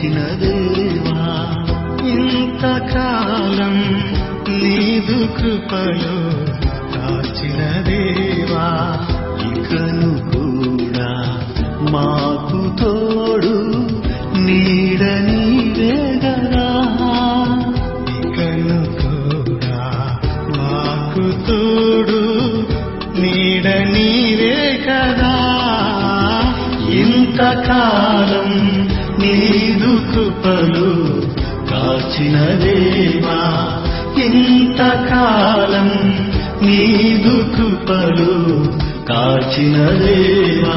కాచిన దేవా ఇంతకాలం నీదు కృపలో కాచిన దేవా ఇకను కూడా మాకు తోడు నీడ నీవే గదా ఇకను కూడా మాకు తోడు నీడ నీవే కదా ఇంతకాలం నీదు కృపలు కాచిన దేవా ఇంతకాలం నీదు కృపలు కాచిన దేవా